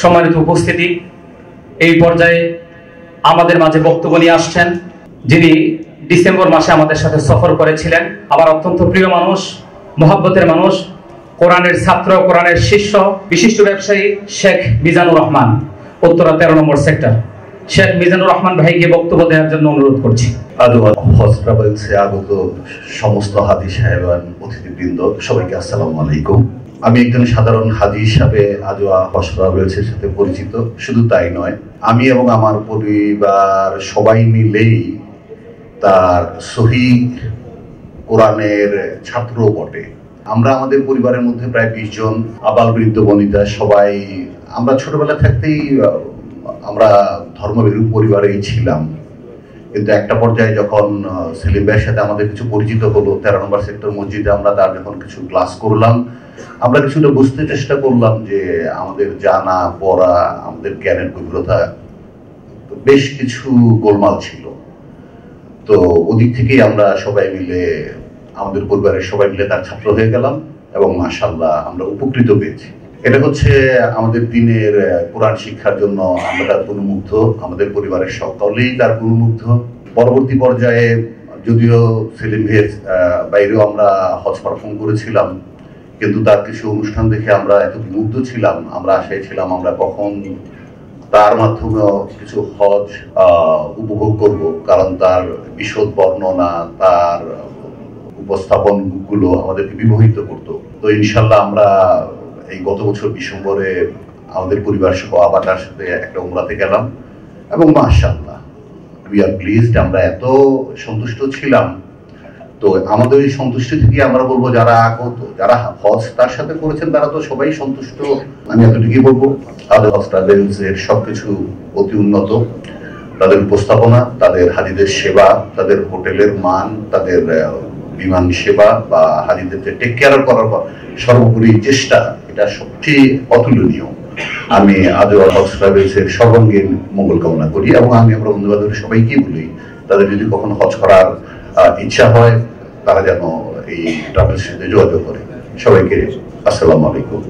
সম্মানিত উপস্থিতি, এই পর্যায়ে আমাদের মাঝে বক্তব্য নিয়ে আসছেন যিনি ডিসেম্বর মাসে আমাদের সাথে সফর করেছিলেন, আমার অত্যন্ত প্রিয় মানুষ, মহব্বতের মানুষ, কোরআনের ছাত্র, কোরআনের শিষ্য, বিশিষ্ট ব্যবসায়ী শেখ মিজানুর রহমান, উত্তরা 13 নম্বর সেক্টর। শেখ মিজানুর রহমান ভাইকে বক্তব্য দেওয়ার জন্য অনুরোধ করছি। আগত সমস্ত হাজি সাহেবান, অতিথিবৃন্দ, সবাইকে আসসালামু আলাইকুম। আমি একজন সাধারণ হাজি হিসাবে আজওয়া হজ ট্রাভেলসের সাথে পরিচিত। শুধু তাই নয়, আমি এবং আমার পরিবার সবাই মিলেই তার সহি কোরআনের ছাত্র বটে। আমরা আমাদের পরিবারের মধ্যে প্রায় 20 জন, আবাল বৃদ্ধ বনিতা, সবাই আমরা ছোটবেলা থাকতেই আমরা ধর্মবিরূপ পরিবারেই ছিলাম। কিন্তু একটা পর্যায়ে যখন সেলিম ভাইয়ের সাথে আমাদের কিছু পরিচিত হলো, 13 নম্বর সেক্টর মসজিদে আমরা তার যখন কিছু ক্লাস করলাম, আমরা কিছুটা বুঝতে চেষ্টা করলাম যে আমাদের জানা পড়া, আমাদের জ্ঞানের গভীরতা বেশ কিছু গোলমাল ছিল। তো ওদিক থেকেই আমরা সবাই মিলে, আমাদের পরিবারের সবাই মিলে তার ছাত্র হয়ে গেলাম এবং মাশাআল্লাহ আমরা উপকৃত পেয়েছি। এটা হচ্ছে আমাদের দিনের কোরআন শিক্ষার জন্য আমরা তার গুণমুগ্ধ, আমাদের পরিবারের সকলেই তার গুণমুগ্ধ। পরবর্তী পর্যায়ে যদিও সেলিম ভাইয়ের বাইরেও আমরা হজ পারফর্ম করেছিলাম, কিন্তু তার কিছু অনুষ্ঠান দেখে আমরা এত মুগ্ধ ছিলাম, আমরা আশায় ছিলাম আমরা কখন তার মাধ্যমেও কিছু হজ উপভোগ করব, কারণ তার বিশদ বর্ণনা, তার উপস্থাপন গুলো আমাদেরকে বিমোহিত করতো। তো ইনশাল্লাহ আমরা এই গত বছর ডিসেম্বরে আমাদের পরিবার সহ আবার তার সাথে একটা উমরাতে গেলাম এবং মাশাআল্লাহ উই আর প্লিজড, আমরা এত সন্তুষ্ট ছিলাম। তো আমাদের এই সন্তুষ্টি থেকে আমরা বলবো যারা আগত, যারা হজ তার সাথে করেছেন তারা তো সবাই সন্তুষ্ট। আমি এতটুকুই বলবো, তাদের হজ ট্রাভেলসের সবকিছু অতি উন্নত, তাদের উপস্থাপনা, তাদের হাজিদের সেবা, তাদের হোটেলের মান, তাদের বিমান সেবা বা হাজিদেরকে টেক কেয়ার করার সর্বোপরি চেষ্টা, এটা সবচেয়ে অতুলনীয়। আমি আজওয়া হজ ট্রাভেলসের সর্বাঙ্গীন মঙ্গল কামনা করি এবং আমরা বন্ধু বান্ধব সবাইকেই বলি তাদের যদি কখনো হজ করার ইচ্ছা হয় তারা যেন এই ট্রাভেলসের সাথে যোগাযোগ করে। সবাইকে আসসালামু আলাইকুম।